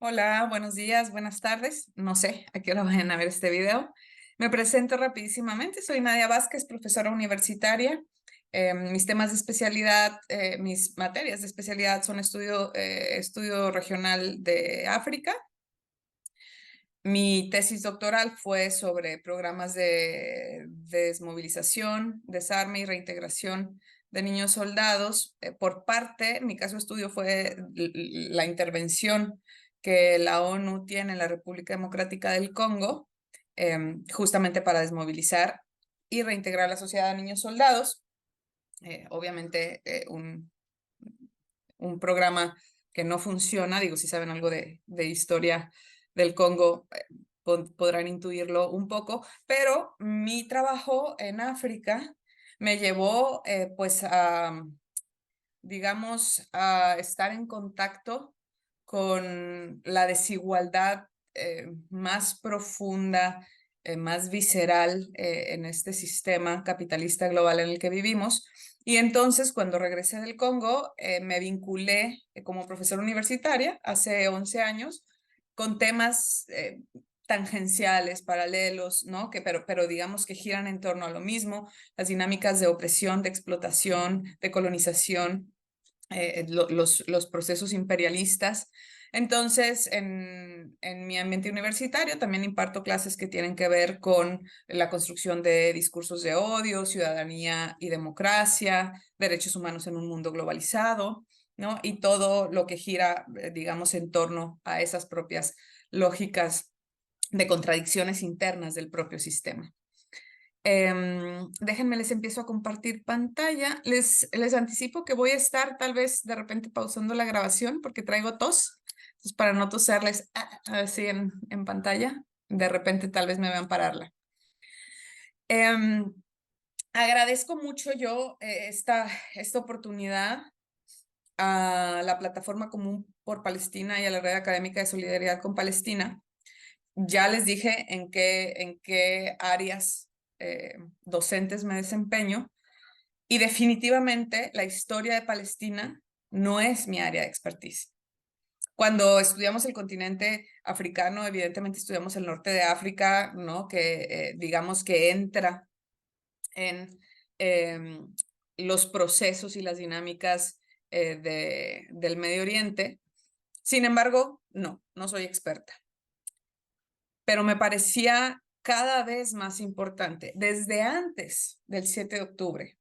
Hola, buenos días, buenas tardes. No sé a qué hora vayan a ver este video. Me presento rapidísimamente. Soy Nadia Vázquez, profesora universitaria. Mis temas de especialidad, mis materias de especialidad son estudio regional de África. Mi tesis doctoral fue sobre programas de desmovilización, desarme y reintegración de niños soldados. Mi caso de estudio fue la intervención que la ONU tiene en la República Democrática del Congo, justamente para desmovilizar y reintegrar a la sociedad a niños soldados. Obviamente, un programa que no funciona, digo, si saben algo de historia del Congo, podrán intuirlo un poco, pero mi trabajo en África me llevó pues digamos, a estar en contacto con la desigualdad más profunda, más visceral en este sistema capitalista global en el que vivimos. Y entonces, cuando regresé del Congo, me vinculé como profesora universitaria hace 11 años con temas tangenciales, paralelos, ¿no? Pero digamos que giran en torno a lo mismo, las dinámicas de opresión, de explotación, de colonización, los procesos imperialistas. Entonces, en mi ambiente universitario también imparto clases que tienen que ver con la construcción de discursos de odio, ciudadanía y democracia, derechos humanos en un mundo globalizado, ¿no? Y todo lo que gira, digamos, en torno a esas propias lógicas de contradicciones internas del propio sistema. Déjenme, les empiezo a compartir pantalla. Les anticipo que voy a estar tal vez de repente pausando la grabación porque traigo tos. Entonces, para no toserles así en pantalla, de repente tal vez me vean pararla. Agradezco mucho yo esta oportunidad a la Plataforma Común por Palestina y a la Red Académica de Solidaridad con Palestina. Ya les dije en qué áreas docentes me desempeño, y definitivamente la historia de Palestina no es mi área de expertise. Cuando estudiamos el continente africano, evidentemente estudiamos el norte de África, ¿no? Que digamos que entra en eh, los procesos y las dinámicas del Medio Oriente. Sin embargo, no soy experta, pero me parecía cada vez más importante, desde antes del 7 de octubre,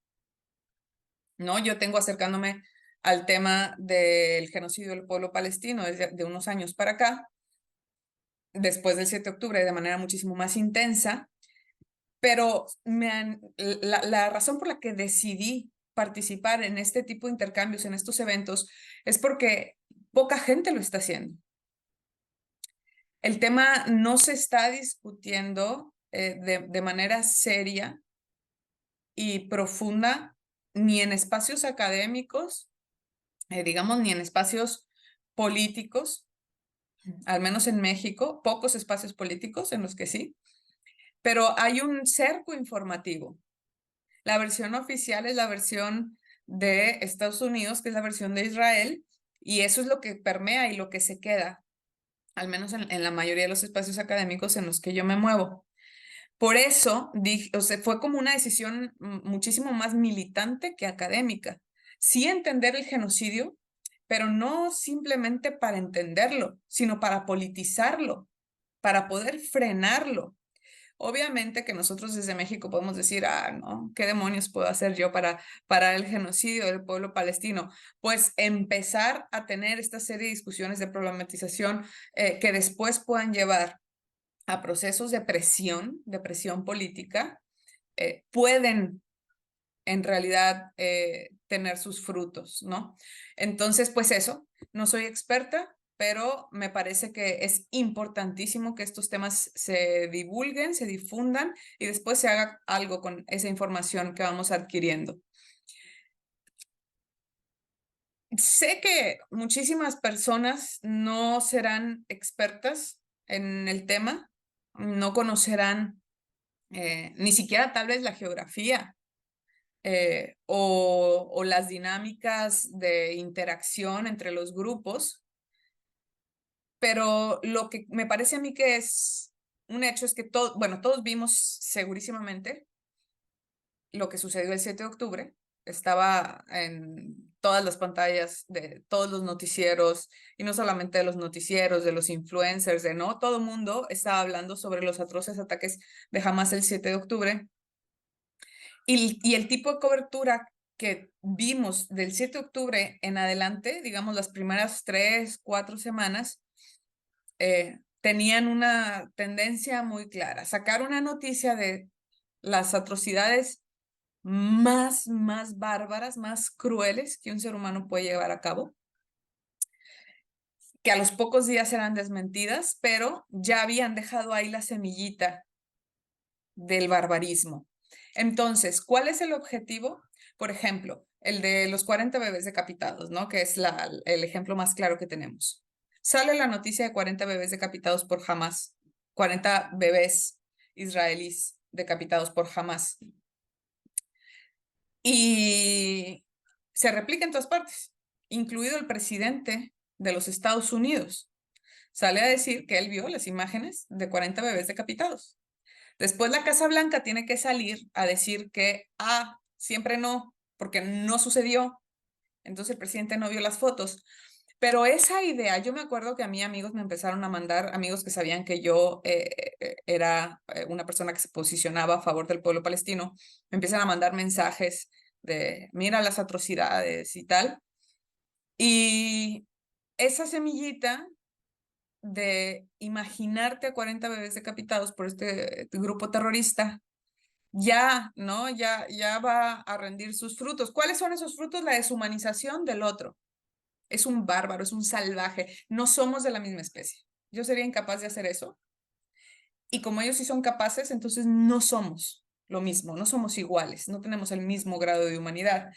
¿no? Yo tengo acercándome al tema del genocidio del pueblo palestino desde de unos años para acá, después del 7 de octubre, de manera muchísimo más intensa, pero la razón por la que decidí participar en este tipo de intercambios, en estos eventos, es porque poca gente lo está haciendo. El tema no se está discutiendo de manera seria y profunda ni en espacios académicos, digamos, ni en espacios políticos, al menos en México, pocos espacios políticos en los que sí, pero hay un cerco informativo. La versión oficial es la versión de Estados Unidos, que es la versión de Israel, y eso es lo que permea y lo que se queda, al menos en la mayoría de los espacios académicos en los que yo me muevo. Por eso, o sea, fue como una decisión muchísimo más militante que académica. Sí entender el genocidio, pero no simplemente para entenderlo, sino para politizarlo, para poder frenarlo. Obviamente que nosotros desde México podemos decir, no, ¿qué demonios puedo hacer yo para parar el genocidio del pueblo palestino? Pues empezar a tener esta serie de discusiones de problematización que después puedan llevar a procesos de presión política, pueden en realidad tener sus frutos, ¿no? Entonces, pues eso, no soy experta, pero me parece que es importantísimo que estos temas se divulguen, se difundan y después se haga algo con esa información que vamos adquiriendo. Sé que muchísimas personas no serán expertas en el tema, no conocerán ni siquiera tal vez la geografía o las dinámicas de interacción entre los grupos, Pero lo que me parece a mí que es un hecho es que todos vimos segurísimamente lo que sucedió el 7 de octubre. Estaba en todas las pantallas de todos los noticieros, y no solamente de los noticieros, de los influencers, de no, todo el mundo estaba hablando sobre los atroces ataques de Hamas el 7 de octubre. Y el tipo de cobertura que vimos del 7 de octubre en adelante, digamos las primeras 3, 4 semanas, tenían una tendencia muy clara: sacar una noticia de las atrocidades más bárbaras, más crueles que un ser humano puede llevar a cabo, que a los pocos días eran desmentidas, pero ya habían dejado ahí la semillita del barbarismo. Entonces, ¿cuál es el objetivo? Por ejemplo, el de los 40 bebés decapitados, ¿no? Que es el ejemplo más claro que tenemos. Sale la noticia de 40 bebés decapitados por Hamas, 40 bebés israelíes decapitados por Hamas. Y se replica en todas partes, incluido el presidente de los Estados Unidos. Sale a decir que él vio las imágenes de 40 bebés decapitados. Después la Casa Blanca tiene que salir a decir que, siempre no, porque no sucedió. Entonces el presidente no vio las fotos. Pero esa idea, yo me acuerdo que a mí amigos me empezaron a mandar, amigos que sabían que yo era una persona que se posicionaba a favor del pueblo palestino, me empiezan a mandar mensajes de, mira las atrocidades y tal. Y esa semillita de imaginarte a 40 bebés decapitados por este grupo terrorista, ya, ¿no? Ya va a rendir sus frutos. ¿Cuáles son esos frutos? La deshumanización del otro. Es un bárbaro, es un salvaje. No somos de la misma especie. Yo sería incapaz de hacer eso. Y como ellos sí son capaces, entonces no somos lo mismo, no somos iguales, no tenemos el mismo grado de humanidad.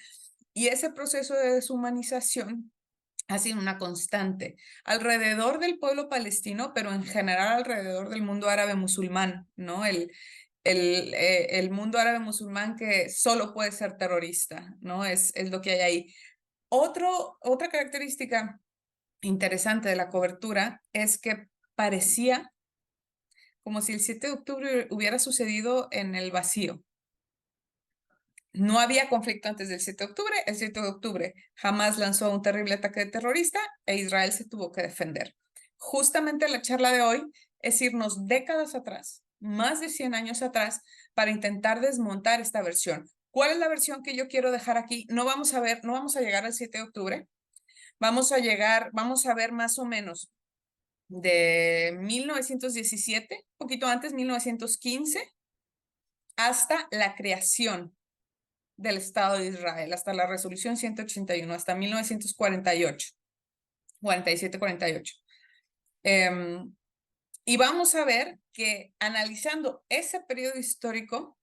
Y ese proceso de deshumanización ha sido una constante alrededor del pueblo palestino, pero en general alrededor del mundo árabe musulmán, ¿no? El mundo árabe musulmán que solo puede ser terrorista, ¿no? Es lo que hay ahí. Otra característica interesante de la cobertura es que parecía como si el 7 de octubre hubiera sucedido en el vacío. No había conflicto antes del 7 de octubre. El 7 de octubre Hamas lanzó un terrible ataque terrorista e Israel se tuvo que defender. Justamente la charla de hoy es irnos décadas atrás, más de 100 años atrás, para intentar desmontar esta versión. ¿Cuál es la versión que yo quiero dejar aquí? No vamos a llegar al 7 de octubre. Vamos a ver más o menos de 1917, un poquito antes, 1915, hasta la creación del Estado de Israel, hasta la resolución 181, hasta 1948, 47, 48. Y vamos a ver que analizando ese periodo histórico,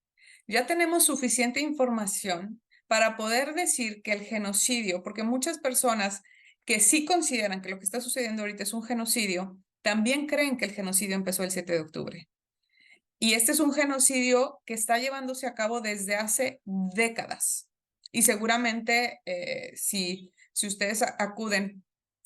ya tenemos suficiente información para poder decir que el genocidio, porque muchas personas que sí consideran que lo que está sucediendo ahorita es un genocidio, también creen que el genocidio empezó el 7 de octubre. Y este es un genocidio que está llevándose a cabo desde hace décadas. Y seguramente si ustedes acuden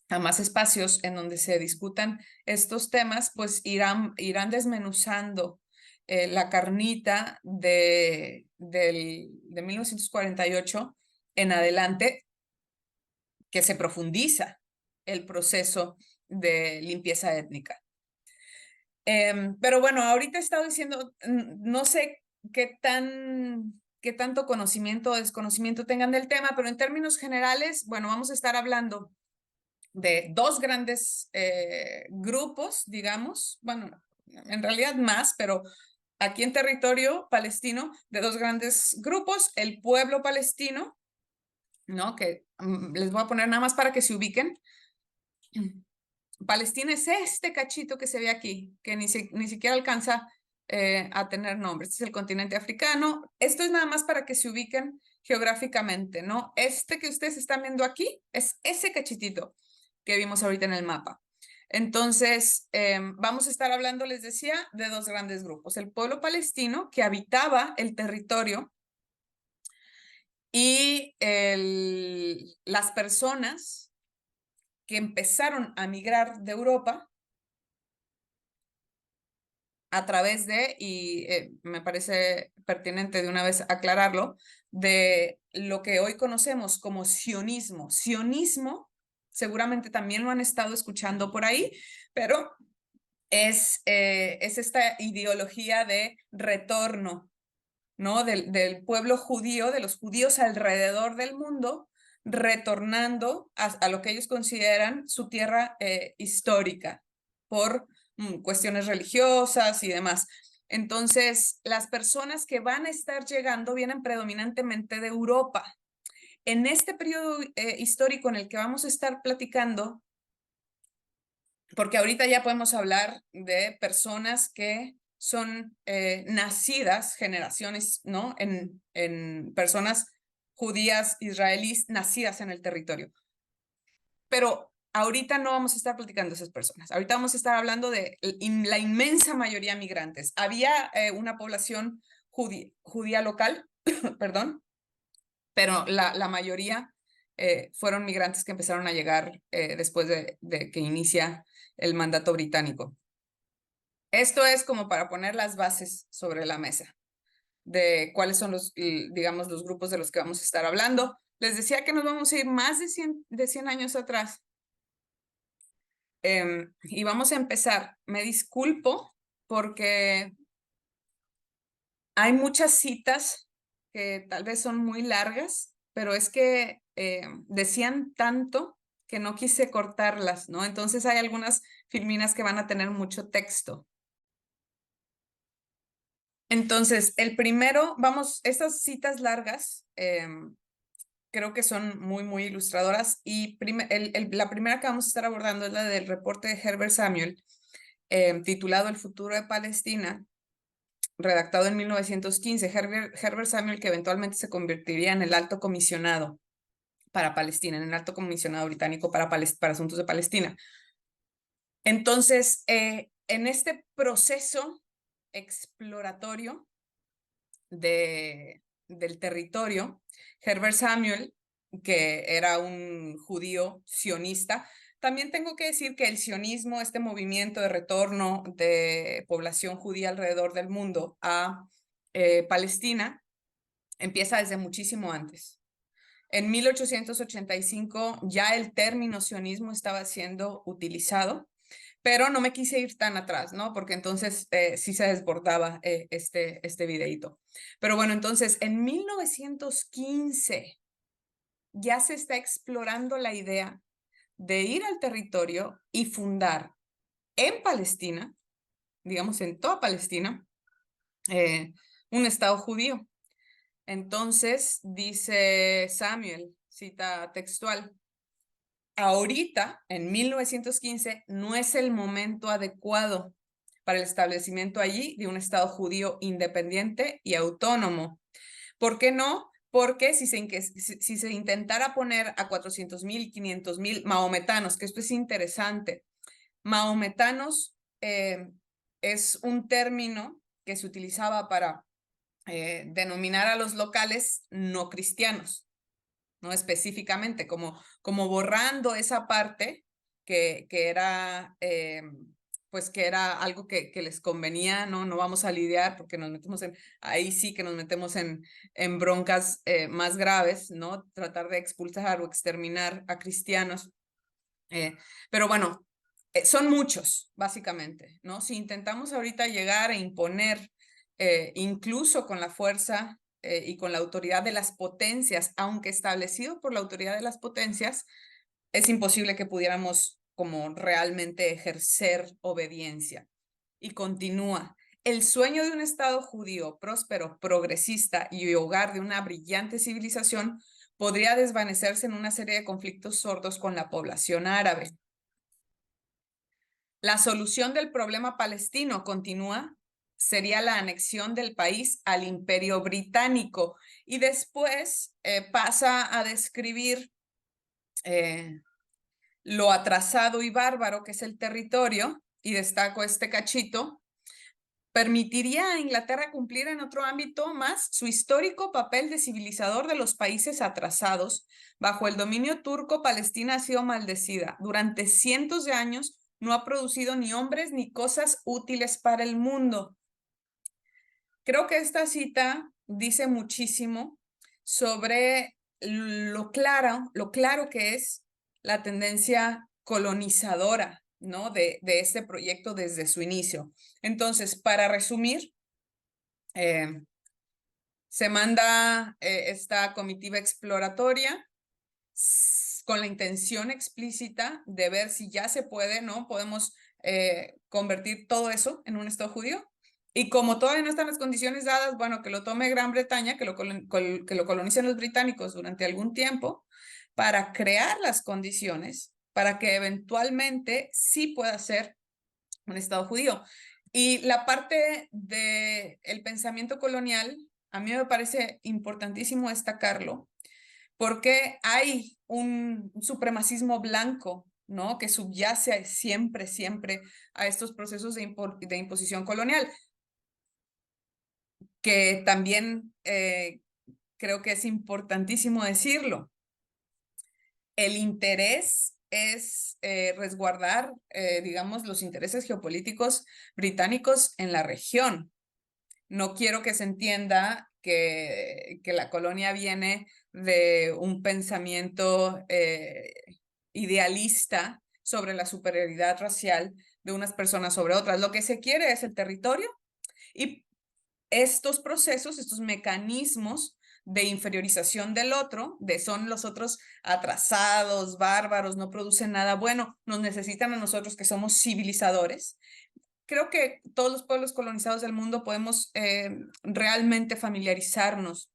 a más espacios en donde se discutan estos temas, pues irán desmenuzando la carnita de 1948 en adelante, que se profundiza el proceso de limpieza étnica. Pero bueno, ahorita he estado diciendo, no sé qué tanto conocimiento o desconocimiento tengan del tema, pero en términos generales, bueno, vamos a estar hablando de dos grandes grupos, digamos, bueno, en realidad más, pero aquí en territorio palestino, de dos grandes grupos: el pueblo palestino, ¿no? Que les voy a poner nada más para que se ubiquen. Palestina es este cachito que se ve aquí, que ni siquiera alcanza a tener nombre. Este es el continente africano. Esto es nada más para que se ubiquen geográficamente, ¿no? Este que ustedes están viendo aquí es ese cachitito que vimos ahorita en el mapa. Entonces, vamos a estar hablando, les decía, de dos grandes grupos: el pueblo palestino, que habitaba el territorio, y las personas que empezaron a migrar de Europa a través de, y me parece pertinente de una vez aclararlo, de lo que hoy conocemos como sionismo. Sionismo, seguramente también lo han estado escuchando por ahí, pero es esta ideología de retorno, ¿no? Del pueblo judío, de los judíos alrededor del mundo, retornando a lo que ellos consideran su tierra histórica por cuestiones religiosas y demás. Entonces, las personas que van a estar llegando vienen predominantemente de Europa. En este periodo histórico en el que vamos a estar platicando, porque ahorita ya podemos hablar de personas que son nacidas, generaciones, ¿no? En personas judías, israelíes, nacidas en el territorio. Pero ahorita no vamos a estar platicando de esas personas. Ahorita vamos a estar hablando de la inmensa mayoría migrantes. Había una población judía local, perdón, pero la mayoría fueron migrantes que empezaron a llegar después de que inicia el mandato británico. Esto es como para poner las bases sobre la mesa de cuáles son los, digamos, los grupos de los que vamos a estar hablando. Les decía que nos vamos a ir más de 100 años atrás. Y vamos a empezar. Me disculpo porque hay muchas citas que tal vez son muy largas, pero es que decían tanto que no quise cortarlas, ¿no? Entonces hay algunas filminas que van a tener mucho texto. Entonces, el primero, vamos, estas citas largas creo que son muy, muy ilustradoras y la primera que vamos a estar abordando es la del reporte de Herbert Samuel, titulado El futuro de Palestina, redactado en 1915. Herbert Samuel, que eventualmente se convertiría en el alto comisionado para Palestina, en el alto comisionado británico para asuntos de Palestina. Entonces, en este proceso exploratorio del territorio, Herbert Samuel, que era un judío sionista, también tengo que decir que el sionismo, este movimiento de retorno de población judía alrededor del mundo a Palestina, empieza desde muchísimo antes. En 1885 ya el término sionismo estaba siendo utilizado, pero no me quise ir tan atrás, ¿no? Porque entonces sí se desbordaba este videíto. Pero bueno, entonces en 1915 ya se está explorando la idea de ir al territorio y fundar en Palestina, digamos en toda Palestina, un estado judío. Entonces dice Samuel, cita textual, ahorita, en 1915, no es el momento adecuado para el establecimiento allí de un Estado judío independiente y autónomo. ¿Por qué no? Porque si se intentara poner a 400,000 y 500,000 mahometanos, que esto es interesante, mahometanos es un término que se utilizaba para denominar a los locales no cristianos, ¿no? Específicamente, como borrando esa parte que era, pues que era algo que les convenía, ¿no? No vamos a lidiar porque nos metemos ahí sí que nos metemos en broncas más graves, ¿no? Tratar de expulsar o exterminar a cristianos. Pero bueno, son muchos, básicamente, ¿no? Si intentamos ahorita llegar a imponer, incluso con la fuerza y con la autoridad de las potencias, aunque establecido por la autoridad de las potencias, es imposible que pudiéramos como realmente ejercer obediencia. Y continúa. El sueño de un Estado judío próspero, progresista y hogar de una brillante civilización podría desvanecerse en una serie de conflictos sordos con la población árabe. La solución del problema palestino, continúa, sería la anexión del país al Imperio Británico. Y después pasa a describir lo atrasado y bárbaro que es el territorio, y destaco este cachito, permitiría a Inglaterra cumplir en otro ámbito más su histórico papel de civilizador de los países atrasados. Bajo el dominio turco, Palestina ha sido maldecida. Durante cientos de años no ha producido ni hombres ni cosas útiles para el mundo. Creo que esta cita dice muchísimo sobre lo claro que es la tendencia colonizadora, ¿no? de este proyecto desde su inicio. Entonces, para resumir, se manda esta comitiva exploratoria con la intención explícita de ver si ya se puede, ¿no? Podemos convertir todo eso en un Estado judío. Y como todavía no están las condiciones dadas, bueno, que lo tome Gran Bretaña, que lo colonicen los británicos durante algún tiempo, para crear las condiciones para que eventualmente sí pueda ser un Estado judío. Y la parte del pensamiento colonial, a mí me parece importantísimo destacarlo, porque hay un supremacismo blanco, ¿no? Que subyace siempre, siempre a estos procesos de imposición colonial, que también creo que es importantísimo decirlo. El interés es resguardar, digamos, los intereses geopolíticos británicos en la región. No quiero que se entienda que la colonia viene de un pensamiento idealista sobre la superioridad racial de unas personas sobre otras. Lo que se quiere es el territorio y estos procesos, estos mecanismos de inferiorización del otro, de son los otros atrasados, bárbaros, no producen nada bueno, nos necesitan a nosotros que somos civilizadores. Creo que todos los pueblos colonizados del mundo podemos realmente familiarizarnos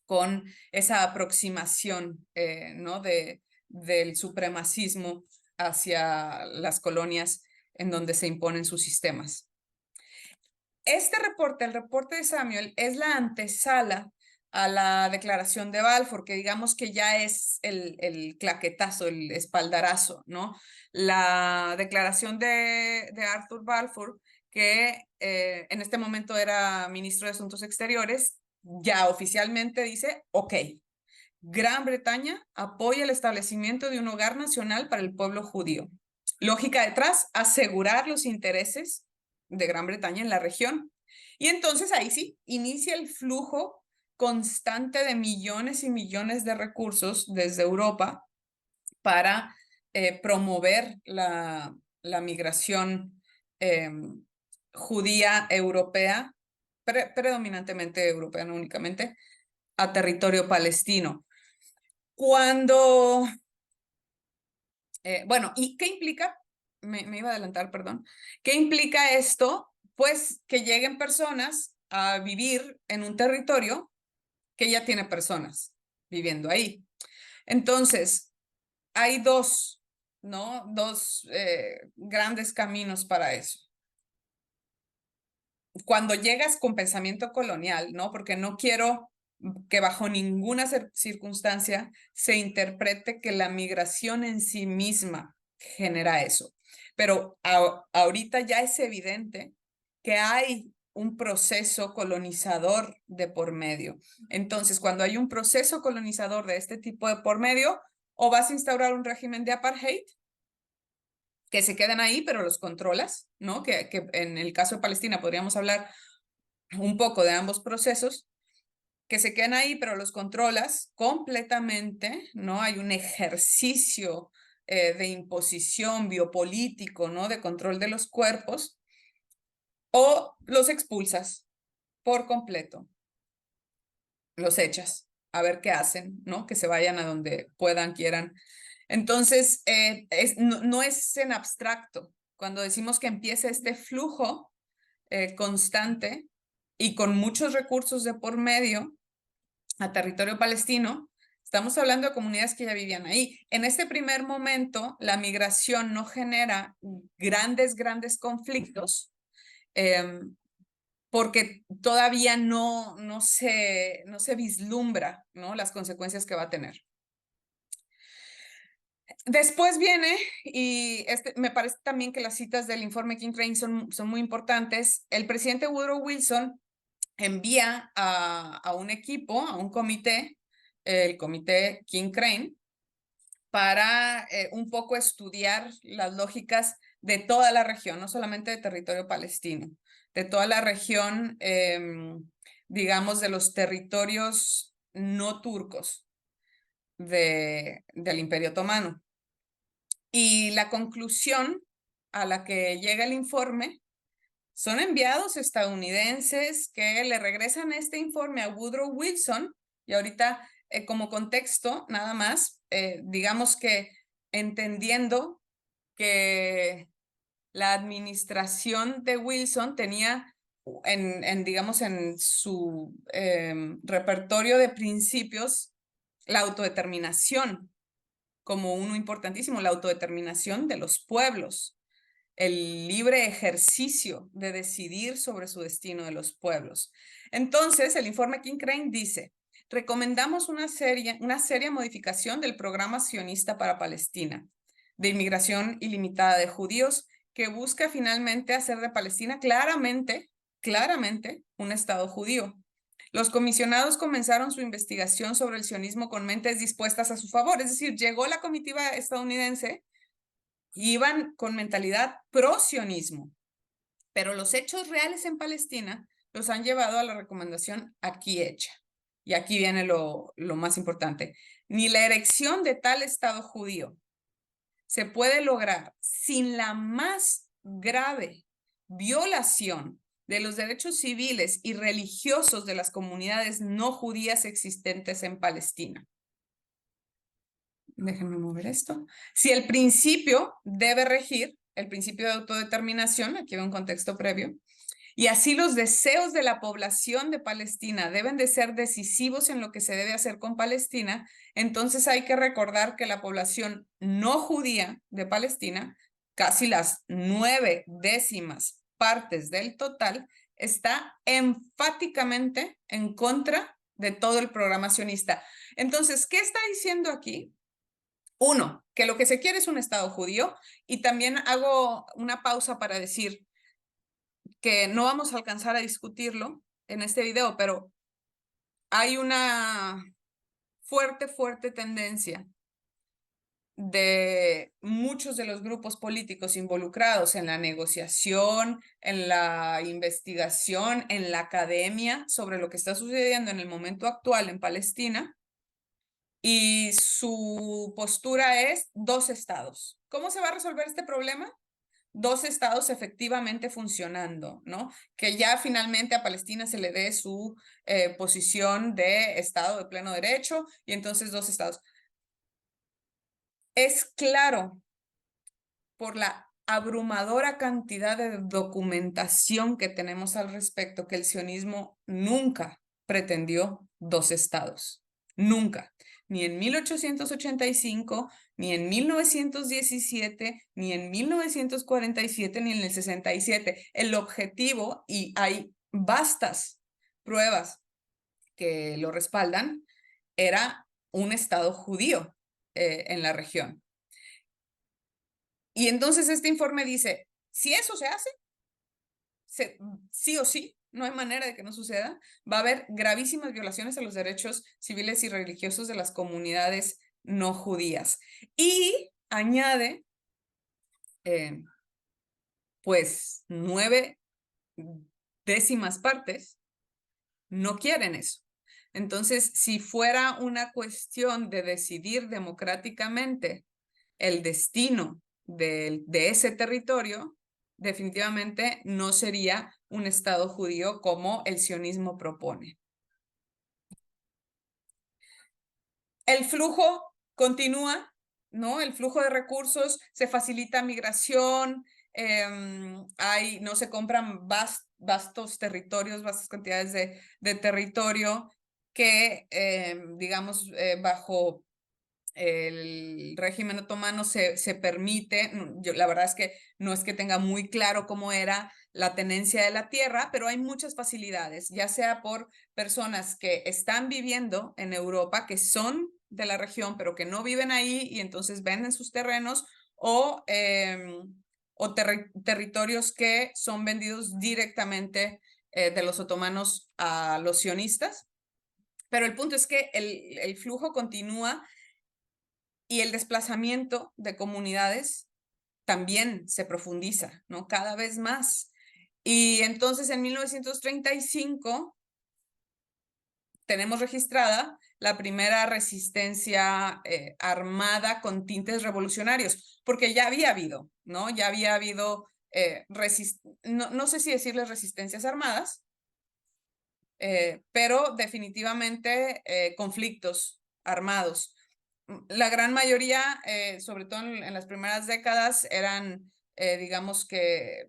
con esa aproximación, ¿no? del supremacismo hacia las colonias en donde se imponen sus sistemas. Este reporte, el reporte de Samuel, es la antesala a la declaración de Balfour, que digamos que ya es el claquetazo, el espaldarazo, ¿no? La declaración de Arthur Balfour, que en este momento era ministro de Asuntos Exteriores, ya oficialmente dice, ok, Gran Bretaña apoya el establecimiento de un hogar nacional para el pueblo judío. Lógica detrás, asegurar los intereses de Gran Bretaña en la región. Y entonces ahí sí, inicia el flujo constante de millones y millones de recursos desde Europa para promover la migración judía europea, predominantemente europea, no únicamente, a territorio palestino. Cuando, bueno, ¿y qué implica? Me iba a adelantar, perdón. ¿Qué implica esto? Pues que lleguen personas a vivir en un territorio que ya tiene personas viviendo ahí. Entonces, hay dos, ¿no? Dos grandes caminos para eso. Cuando llegas con pensamiento colonial, ¿no? Porque no quiero que bajo ninguna circunstancia se interprete que la migración en sí misma genera eso. Pero ahorita ya es evidente que hay un proceso colonizador de por medio. Entonces, cuando hay un proceso colonizador de este tipo de por medio, o vas a instaurar un régimen de apartheid, que se quedan ahí, pero los controlas, ¿no? Que en el caso de Palestina podríamos hablar un poco de ambos procesos, que se quedan ahí, pero los controlas completamente, ¿no? Hay un ejercicio de imposición biopolítico, ¿no? De control de los cuerpos, o los expulsas por completo, los echas a ver qué hacen, ¿no? Que se vayan a donde puedan, quieran. Entonces, no es en abstracto. Cuando decimos que empieza este flujo constante y con muchos recursos de por medio a territorio palestino, estamos hablando de comunidades que ya vivían ahí. En este primer momento, la migración no genera grandes conflictos porque todavía no se vislumbra, ¿no? Las consecuencias que va a tener. Después viene, y me parece también que las citas del informe King Crane son muy importantes, el presidente Woodrow Wilson envía a un equipo, a un comité, el comité King Crane, para un poco estudiar las lógicas de toda la región, no solamente de territorio palestino, de toda la región, digamos, de los territorios no turcos del Imperio Otomano. Y la conclusión a la que llega el informe son enviados estadounidenses que le regresan este informe a Woodrow Wilson. Y ahorita, como contexto, nada más, digamos que entendiendo que la administración de Wilson tenía digamos, en su repertorio de principios la autodeterminación como uno importantísimo, la autodeterminación de los pueblos, el libre ejercicio de decidir sobre su destino de los pueblos. Entonces, el informe King Crane dice, recomendamos una seria modificación del programa sionista para Palestina, de inmigración ilimitada de judíos, que busca finalmente hacer de Palestina claramente un Estado judío. Los comisionados comenzaron su investigación sobre el sionismo con mentes dispuestas a su favor, es decir, llegó la comitiva estadounidense y iban con mentalidad pro-sionismo, pero los hechos reales en Palestina los han llevado a la recomendación aquí hecha. Y aquí viene lo más importante. Ni la erección de tal Estado judío se puede lograr sin la más grave violación de los derechos civiles y religiosos de las comunidades no judías existentes en Palestina. Déjenme mover esto. Si el principio debe regir, el principio de autodeterminación, aquí va un contexto previo, y así los deseos de la población de Palestina deben de ser decisivos en lo que se debe hacer con Palestina, entonces hay que recordar que la población no judía de Palestina, casi las 9/10 partes del total, está enfáticamente en contra de todo el programa sionista. Entonces, ¿qué está diciendo aquí? Uno, que lo que se quiere es un Estado judío, y también hago una pausa para decir que no vamos a alcanzar a discutirlo en este video, pero hay una fuerte tendencia de muchos de los grupos políticos involucrados en la negociación, en la investigación, en la academia sobre lo que está sucediendo en el momento actual en Palestina, y su postura es 2 estados. ¿Cómo se va a resolver este problema? 2 estados efectivamente funcionando, ¿no? Que ya finalmente a Palestina se le dé su posición de estado de pleno derecho, y entonces 2 estados. Es claro por la abrumadora cantidad de documentación que tenemos al respecto que el sionismo nunca pretendió 2 estados. Nunca. Ni en 1885, ni en 1917, ni en 1947, ni en el 67. El objetivo, y hay vastas pruebas que lo respaldan, era un Estado judío en la región. Y entonces este informe dice, si eso se hace, sí o sí, no hay manera de que no suceda, va a haber gravísimas violaciones a los derechos civiles y religiosos de las comunidades no judías. Y añade, pues 9/10 partes no quieren eso. Entonces, si fuera una cuestión de decidir democráticamente el destino de ese territorio, definitivamente no sería un Estado judío como el sionismo propone. El flujo continúa, ¿no? El flujo de recursos, se facilita migración, no se compran vastos territorios, vastas cantidades de territorio que, digamos, bajo el régimen otomano se permite. La verdad es que no es que tenga muy claro cómo era la tenencia de la tierra, pero hay muchas facilidades, ya sea por personas que están viviendo en Europa, que son de la región, pero que no viven ahí y entonces venden sus terrenos, o territorios que son vendidos directamente de los otomanos a los sionistas. Pero el punto es que el flujo continúa y el desplazamiento de comunidades también se profundiza, ¿no? Cada vez más. Y entonces en 1935 tenemos registrada la primera resistencia armada con tintes revolucionarios, porque ya había habido, ¿no? Ya había habido, no sé si decirles resistencias armadas, pero definitivamente conflictos armados. La gran mayoría, sobre todo en las primeras décadas, eran, digamos que,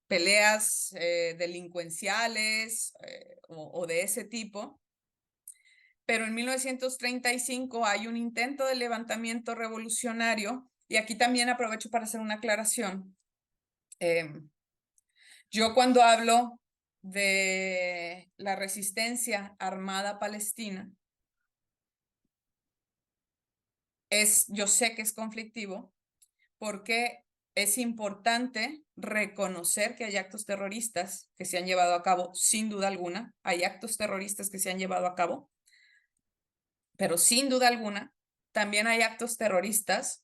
peleas delincuenciales o de ese tipo. Pero en 1935 hay un intento de levantamiento revolucionario, y aquí también aprovecho para hacer una aclaración. Yo cuando hablo de la resistencia armada palestina, yo sé que es conflictivo porque es importante reconocer que hay actos terroristas que se han llevado a cabo, sin duda alguna, hay actos terroristas que se han llevado a cabo, pero sin duda alguna, también hay actos terroristas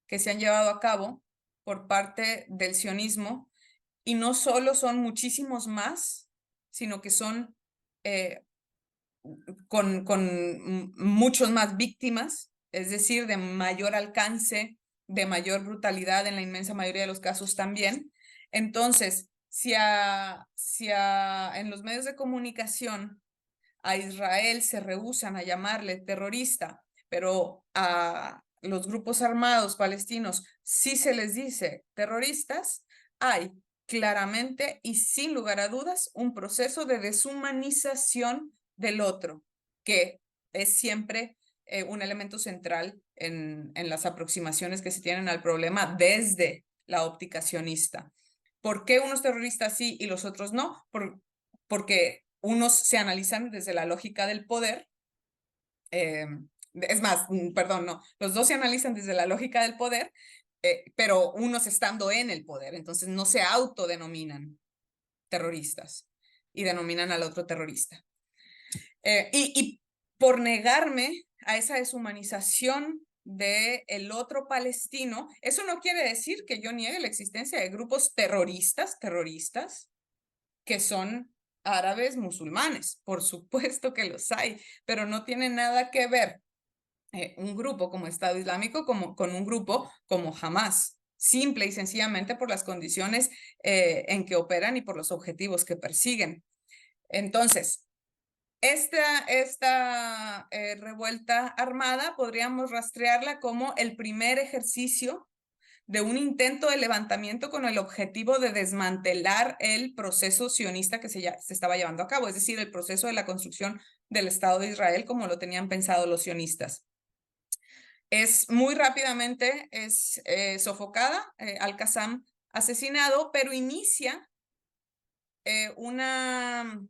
que se han llevado a cabo por parte del sionismo, y no solo son muchísimos más, sino que son con muchos más víctimas, es decir, de mayor alcance, de mayor brutalidad en la inmensa mayoría de los casos también. Entonces, si en los medios de comunicación a Israel se rehúsan a llamarle terrorista, pero a los grupos armados palestinos sí se les dice terroristas, hay claramente y sin lugar a dudas un proceso de deshumanización del otro, que es siempre un elemento central en las aproximaciones que se tienen al problema desde la óptica sionista. ¿Por qué unos terroristas sí y los otros no? Porque unos se analizan desde la lógica del poder. Es más, perdón, no, los dos se analizan desde la lógica del poder, pero unos estando en el poder, entonces no se autodenominan terroristas y denominan al otro terrorista. Y por negarme a esa deshumanización del otro palestino, eso no quiere decir que yo niegue la existencia de grupos terroristas, que son árabes musulmanes. Por supuesto que los hay, pero no tiene nada que ver un grupo como Estado Islámico con un grupo como Hamas, simple y sencillamente por las condiciones en que operan y por los objetivos que persiguen. Entonces, esta revuelta armada podríamos rastrearla como el primer ejercicio de un intento de levantamiento con el objetivo de desmantelar el proceso sionista que se estaba llevando a cabo, es decir, el proceso de la construcción del Estado de Israel como lo tenían pensado los sionistas. Es muy rápidamente sofocada, Al-Qassam asesinado, pero inicia una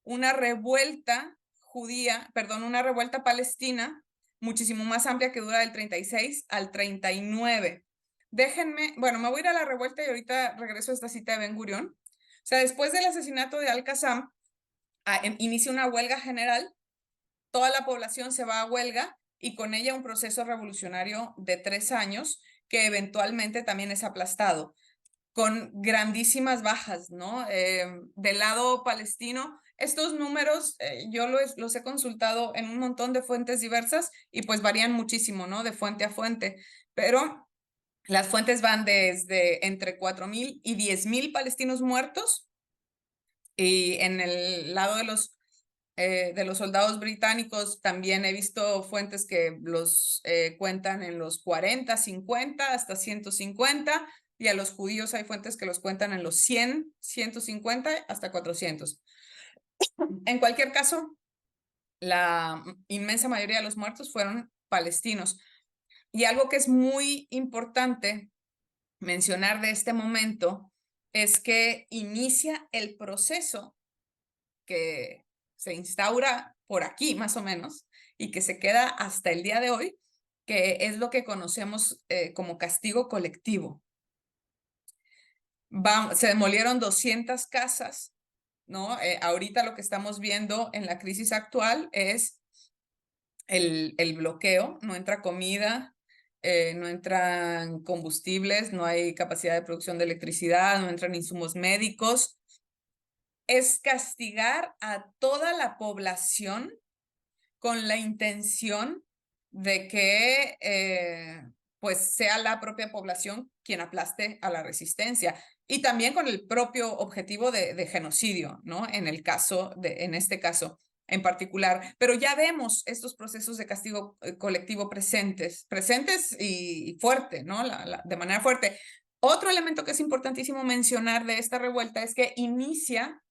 revuelta judía, perdón, una revuelta palestina muchísimo más amplia que dura del 36 al 39. Déjenme, bueno, me voy a ir a la revuelta y ahorita regreso a esta cita de Ben Gurión. O sea, después del asesinato de Al-Qassam, inicia una huelga general, toda la población se va a huelga y con ella un proceso revolucionario de 3 años que eventualmente también es aplastado con grandísimas bajas, ¿no? Del lado palestino, estos números yo los he consultado en un montón de fuentes diversas y pues varían muchísimo, ¿no? De fuente a fuente, pero las fuentes van desde entre 4,000 y 10,000 palestinos muertos, y en el lado de los soldados británicos también he visto fuentes que los cuentan en los 40, 50, hasta 150, y a los judíos hay fuentes que los cuentan en los 100, 150, hasta 400. En cualquier caso, la inmensa mayoría de los muertos fueron palestinos. Y algo que es muy importante mencionar de este momento es que inicia el proceso que se instaura por aquí, más o menos, y que se queda hasta el día de hoy, que es lo que conocemos como castigo colectivo. Se demolieron 200 casas, ¿no? Ahorita lo que estamos viendo en la crisis actual es el bloqueo, no entra comida, no entran combustibles, no hay capacidad de producción de electricidad, no entran insumos médicos. Es castigar a toda la población con la intención de que pues sea la propia población quien aplaste a la resistencia, y también con el propio objetivo de genocidio, ¿no? En este caso en particular. Pero ya vemos estos procesos de castigo colectivo presentes y fuerte, ¿no? De manera fuerte. Otro elemento que es importantísimo mencionar de esta revuelta es que inicia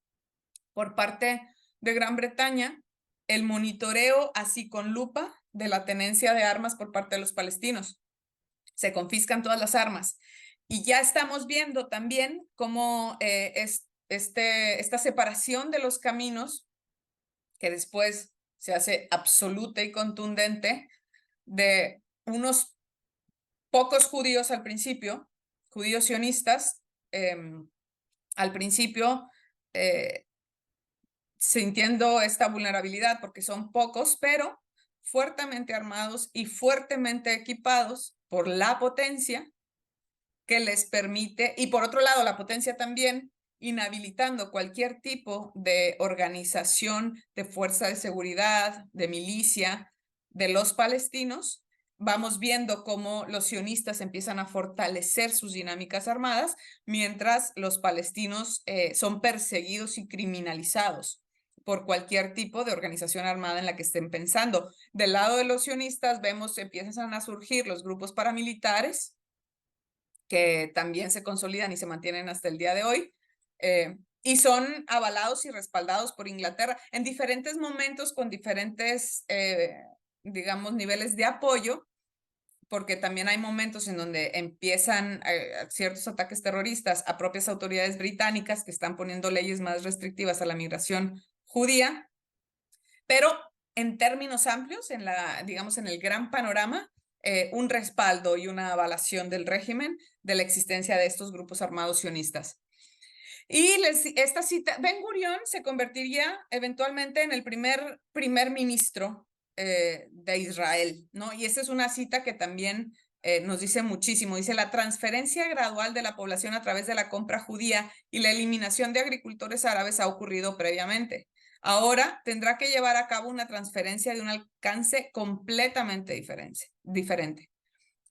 por parte de Gran Bretaña el monitoreo así con lupa de la tenencia de armas por parte de los palestinos. Se confiscan todas las armas. Y ya estamos viendo también cómo esta separación de los caminos, que después se hace absoluta y contundente, de unos pocos judíos al principio, judíos sionistas, al principio, sintiendo esta vulnerabilidad porque son pocos, pero fuertemente armados y fuertemente equipados por la potencia que les permite, y por otro lado la potencia también inhabilitando cualquier tipo de organización de fuerza de seguridad, de milicia de los palestinos. Vamos viendo cómo los sionistas empiezan a fortalecer sus dinámicas armadas, mientras los palestinos son perseguidos y criminalizados por cualquier tipo de organización armada en la que estén pensando. Del lado de los sionistas vemos que empiezan a surgir los grupos paramilitares, que también se consolidan y se mantienen hasta el día de hoy, y son avalados y respaldados por Inglaterra en diferentes momentos con diferentes, digamos, niveles de apoyo, porque también hay momentos en donde empiezan ciertos ataques terroristas a propias autoridades británicas que están poniendo leyes más restrictivas a la migración judía, pero en términos amplios, digamos, en el gran panorama, un respaldo y una avalación del régimen de la existencia de estos grupos armados sionistas. Y esta cita, Ben Gurión se convertiría eventualmente en el primer ministro de Israel, ¿no? Y esa es una cita que también nos dice muchísimo. Dice: la transferencia gradual de la población a través de la compra judía y la eliminación de agricultores árabes ha ocurrido previamente. Ahora tendrá que llevar a cabo una transferencia de un alcance completamente diferente.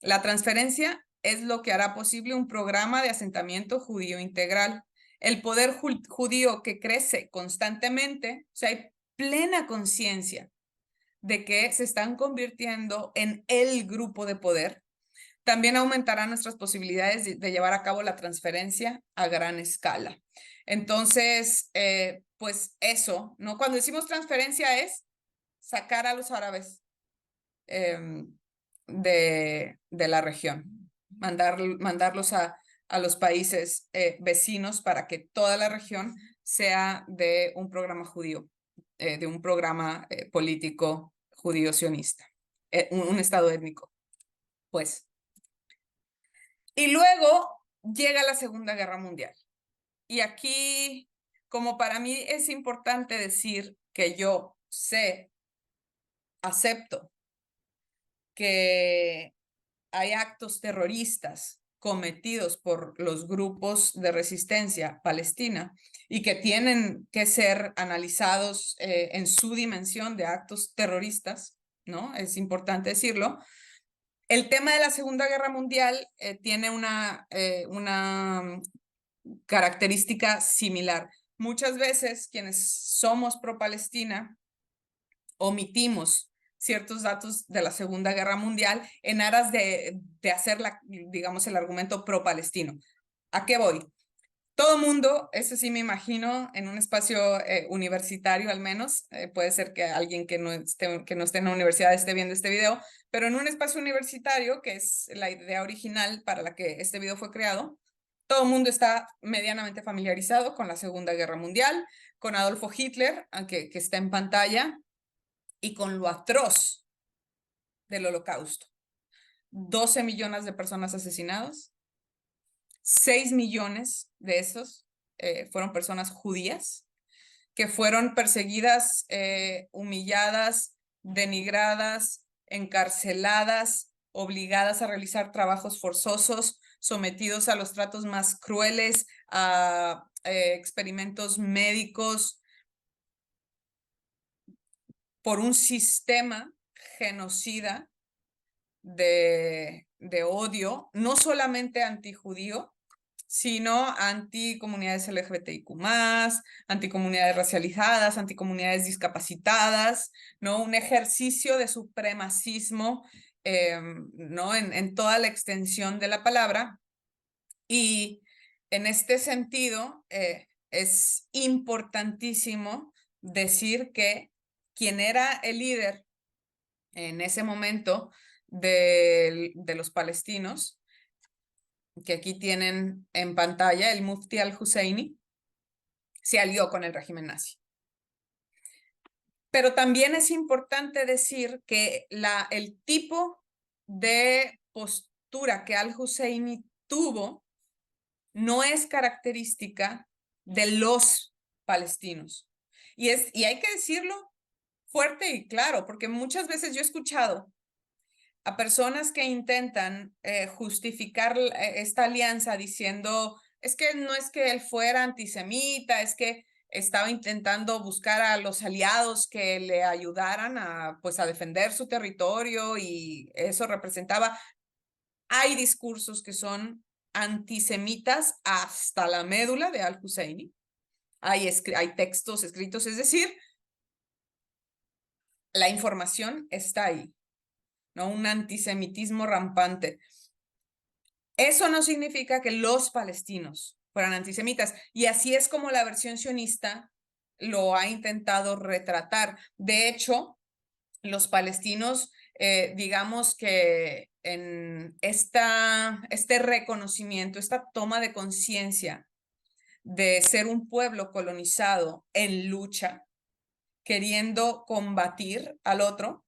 La transferencia es lo que hará posible un programa de asentamiento judío integral. El poder judío que crece constantemente, o sea, hay plena conciencia de que se están convirtiendo en el grupo de poder, también aumentará nuestras posibilidades de llevar a cabo la transferencia a gran escala. Entonces, pues eso, ¿no? Cuando decimos transferencia es sacar a los árabes de la región, mandarlos a los países vecinos para que toda la región sea de un programa judío, de un programa político judío sionista, un estado étnico, pues. Y luego llega la Segunda Guerra Mundial. Y aquí, como para mí es importante decir que yo acepto que hay actos terroristas cometidos por los grupos de resistencia palestina y que tienen que ser analizados en su dimensión de actos terroristas, ¿no? Es importante decirlo. El tema de la Segunda Guerra Mundial tiene una característica similar. Muchas veces quienes somos pro Palestina omitimos ciertos datos de la Segunda Guerra Mundial en aras de hacer, digamos, el argumento pro-palestino. ¿A qué voy? Todo mundo, eso sí me imagino, en un espacio universitario al menos, puede ser que alguien que no esté en la universidad esté viendo este video, pero en un espacio universitario, que es la idea original para la que este video fue creado, todo el mundo está medianamente familiarizado con la Segunda Guerra Mundial, con Adolfo Hitler, que está en pantalla, y con lo atroz del Holocausto. 12 millones de personas asesinadas, 6 millones de esos fueron personas judías que fueron perseguidas, humilladas, denigradas, encarceladas, obligadas a realizar trabajos forzosos, sometidos a los tratos más crueles, a experimentos médicos, por un sistema genocida de odio, no solamente antijudío, sino anticomunidades LGBTIQ+, anticomunidades racializadas, anticomunidades discapacitadas, ¿no? Un ejercicio de supremacismo, ¿no? En toda la extensión de la palabra. Y en este sentido, es importantísimo decir que quien era el líder en ese momento de los palestinos, que aquí tienen en pantalla, el Mufti al-Husseini, se alió con el régimen nazi. Pero también es importante decir que el tipo de postura que al-Husseini tuvo no es característica de los palestinos. Y hay que decirlo fuerte y claro, porque muchas veces yo he escuchado a personas que intentan justificar esta alianza diciendo, es que no es que él fuera antisemita, es que estaba intentando buscar a los aliados que le ayudaran a, pues, a defender su territorio y eso representaba. Hay discursos que son antisemitas hasta la médula de al-Husseini. Hay textos escritos, es decir, la información está ahí, ¿no? Un antisemitismo rampante. Eso no significa que los palestinos fueran antisemitas, y así es como la versión sionista lo ha intentado retratar. De hecho, los palestinos, digamos que en este reconocimiento, esta toma de conciencia de ser un pueblo colonizado en lucha, queriendo combatir al otro,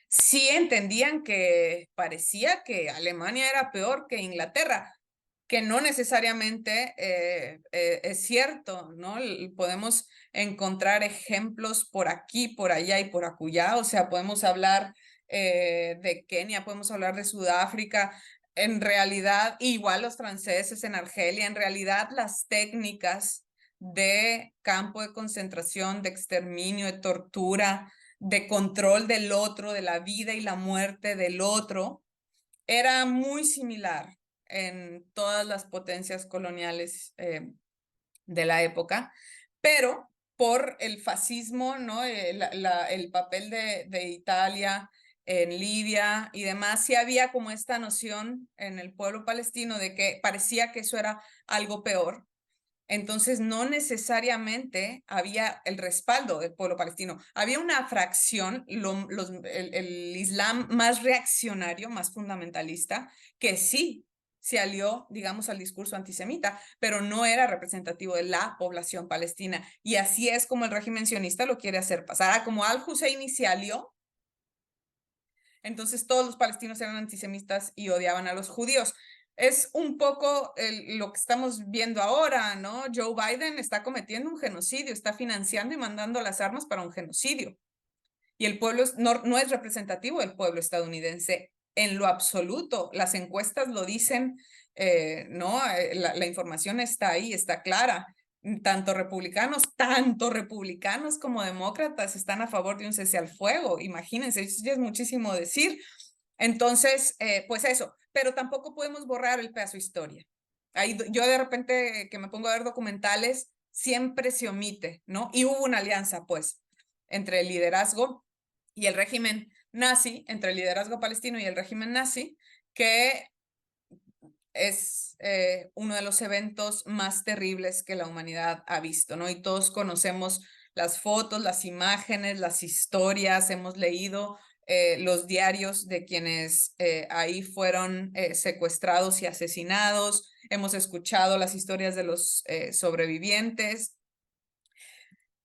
sí entendían que parecía que Alemania era peor que Inglaterra, que no necesariamente es cierto, ¿no? Podemos encontrar ejemplos por aquí, por allá y por acullá, o sea, podemos hablar de Kenia, podemos hablar de Sudáfrica, en realidad, igual los franceses en Argelia, en realidad las técnicas de campo de concentración, de exterminio, de tortura, de control del otro, de la vida y la muerte del otro, era muy similar en todas las potencias coloniales de la época, pero por el fascismo, ¿no? El papel de Italia en Libia y demás, sí había como esta noción en el pueblo palestino de que parecía que eso era algo peor. Entonces, no necesariamente había el respaldo del pueblo palestino. Había una fracción, el Islam más reaccionario, más fundamentalista, que sí se alió, digamos, al discurso antisemita, pero no era representativo de la población palestina. Y así es como el régimen sionista lo quiere hacer pasar. Como al-Husseini se alió, entonces todos los palestinos eran antisemitas y odiaban a los judíos. Es un poco lo que estamos viendo ahora, ¿no? Joe Biden está cometiendo un genocidio, está financiando y mandando las armas para un genocidio. Y el pueblo no es representativo del pueblo estadounidense en lo absoluto. Las encuestas lo dicen, ¿no? La información está ahí, está clara. Tanto republicanos como demócratas están a favor de un cese al fuego. Imagínense, eso ya es muchísimo decir. Entonces, pues eso, pero tampoco podemos borrar el pedazo de historia. Ahí, yo de repente que me pongo a ver documentales, siempre se omite, ¿no? Y hubo una alianza, pues, entre el liderazgo y el régimen nazi, entre el liderazgo palestino y el régimen nazi, que es uno de los eventos más terribles que la humanidad ha visto, ¿no? Y todos conocemos las fotos, las imágenes, las historias, hemos leído los diarios de quienes ahí fueron secuestrados y asesinados, hemos escuchado las historias de los sobrevivientes.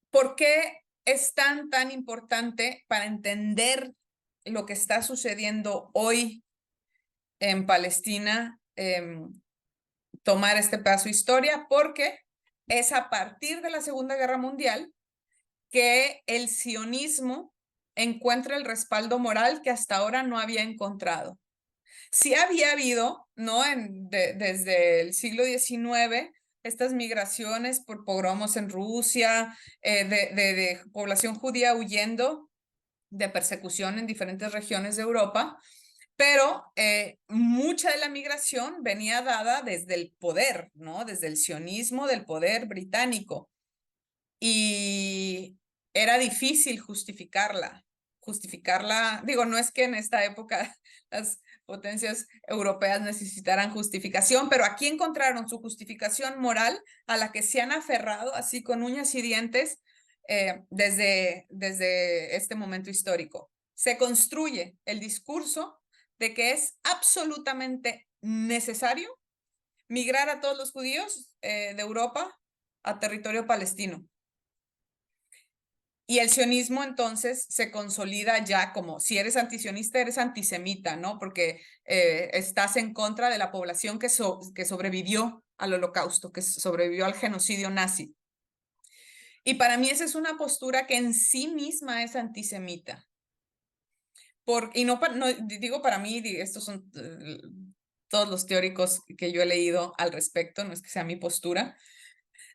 ¿Por qué es tan importante para entender lo que está sucediendo hoy en Palestina? Tomar este pedazo de historia, porque es a partir de la Segunda Guerra Mundial que el sionismo encuentra el respaldo moral que hasta ahora no había encontrado. Sí había habido, ¿no? Desde el siglo XIX, estas migraciones por pogromos en Rusia, de población judía huyendo de persecución en diferentes regiones de Europa, pero mucha de la migración venía dada desde el poder, ¿no? Desde el sionismo del poder británico. Y era difícil justificarla. Digo, no es que en esta época las potencias europeas necesitaran justificación, pero aquí encontraron su justificación moral a la que se han aferrado así con uñas y dientes desde este momento histórico. Se construye el discurso de que es absolutamente necesario migrar a todos los judíos de Europa a territorio palestino. Y el sionismo entonces se consolida ya como, si eres antisionista, eres antisemita, ¿no? Porque estás en contra de la población que sobrevivió al holocausto, que sobrevivió al genocidio nazi. Y para mí esa es una postura que en sí misma es antisemita. Y no digo para mí, estos son todos los teóricos que yo he leído al respecto, no es que sea mi postura,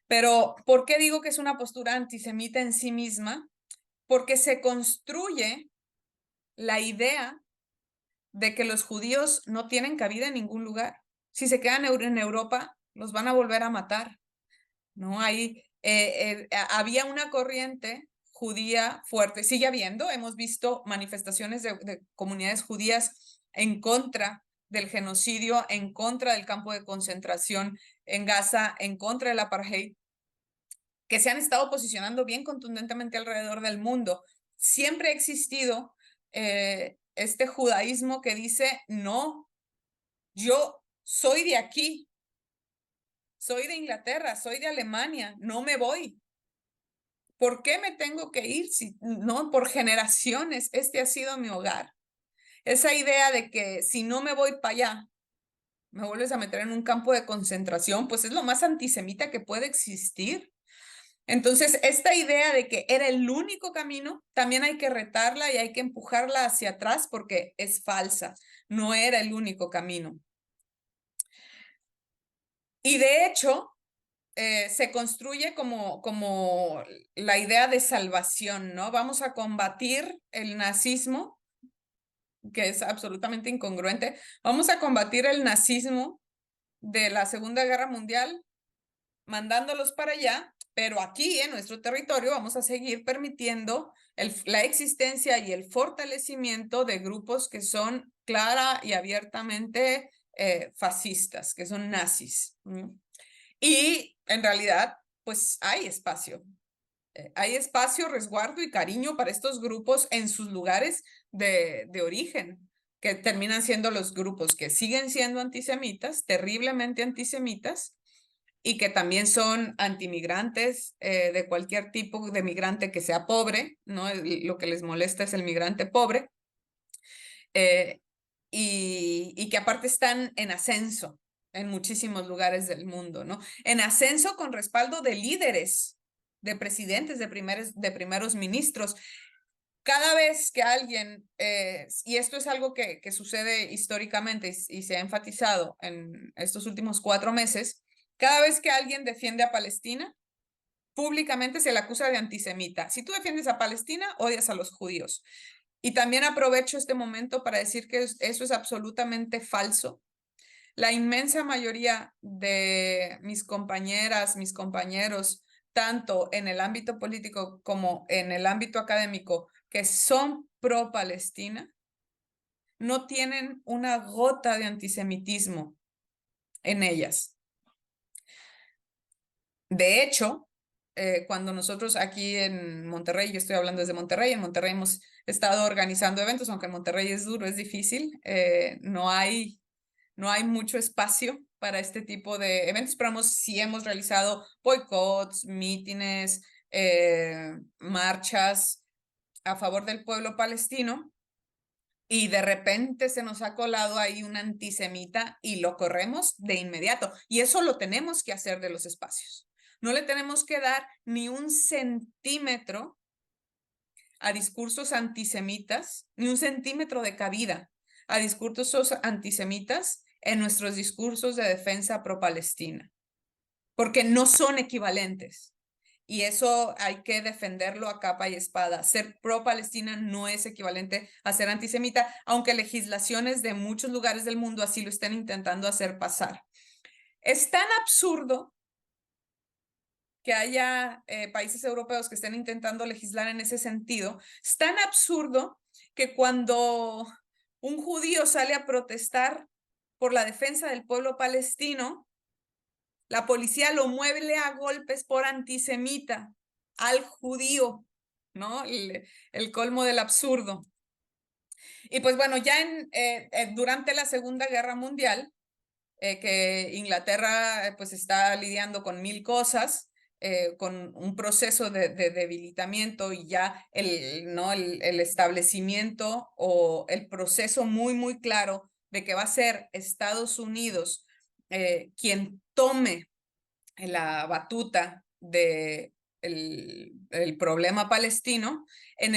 pero ¿por qué digo que es una postura antisemita en sí misma? Porque se construye la idea de que los judíos no tienen cabida en ningún lugar. Si se quedan en Europa, los van a volver a matar, ¿no? Había una corriente judía fuerte, sigue habiendo, hemos visto manifestaciones de comunidades judías en contra del genocidio, en contra del campo de concentración en Gaza, en contra del apartheid, que se han estado posicionando bien contundentemente alrededor del mundo. Siempre ha existido este judaísmo que dice, no, yo soy de aquí, soy de Inglaterra, soy de Alemania, no me voy. ¿Por qué me tengo que ir? Si no, por generaciones, este ha sido mi hogar. Esa idea de que si no me voy para allá, me vuelves a meter en un campo de concentración, pues es lo más antisemita que puede existir. Entonces, esta idea de que era el único camino, también hay que retarla y hay que empujarla hacia atrás porque es falsa. No era el único camino. Y de hecho, se construye como la idea de salvación, ¿no? Vamos a combatir el nazismo, que es absolutamente incongruente. Vamos a combatir el nazismo de la Segunda Guerra Mundial mandándolos para allá, pero aquí en nuestro territorio vamos a seguir permitiendo la existencia y el fortalecimiento de grupos que son clara y abiertamente fascistas, que son nazis. Y en realidad, pues hay espacio. Hay espacio, resguardo y cariño para estos grupos en sus lugares de origen, que terminan siendo los grupos que siguen siendo antisemitas, terriblemente antisemitas, y que también son antimigrantes de cualquier tipo de migrante que sea pobre, ¿no? Lo que les molesta es el migrante pobre, y que aparte están en ascenso en muchísimos lugares del mundo, ¿no? En ascenso con respaldo de líderes, de presidentes, de primeros ministros. Cada vez que alguien, y esto es algo que sucede históricamente y se ha enfatizado en estos últimos 4 meses, cada vez que alguien defiende a Palestina, públicamente se le acusa de antisemita. Si tú defiendes a Palestina, odias a los judíos. Y también aprovecho este momento para decir que eso es absolutamente falso. La inmensa mayoría de mis compañeras, mis compañeros, tanto en el ámbito político como en el ámbito académico, que son pro Palestina, no tienen una gota de antisemitismo en ellas. De hecho, cuando nosotros aquí en Monterrey, yo estoy hablando desde Monterrey, en Monterrey hemos estado organizando eventos, aunque en Monterrey es duro, es difícil, no hay mucho espacio para este tipo de eventos, pero sí hemos realizado boicots, mítines, marchas a favor del pueblo palestino, y de repente se nos ha colado ahí un antisemita y lo corremos de inmediato. Y eso lo tenemos que hacer de los espacios. No le tenemos que dar ni un centímetro a discursos antisemitas, ni un centímetro de cabida a discursos antisemitas en nuestros discursos de defensa pro-palestina, porque no son equivalentes. Y eso hay que defenderlo a capa y espada. Ser pro-Palestina no es equivalente a ser antisemita, aunque legislaciones de muchos lugares del mundo así lo estén intentando hacer pasar. Es tan absurdo que haya países europeos que estén intentando legislar en ese sentido. Es tan absurdo que cuando un judío sale a protestar por la defensa del pueblo palestino, la policía lo mueve a golpes por antisemita al judío, ¿no? El colmo del absurdo. Y pues bueno, ya durante la Segunda Guerra Mundial, que Inglaterra pues está lidiando con mil cosas, con un proceso de debilitamiento y ya el establecimiento o el proceso muy, muy claro de que va a ser Estados Unidos quien tome la batuta de el problema palestino en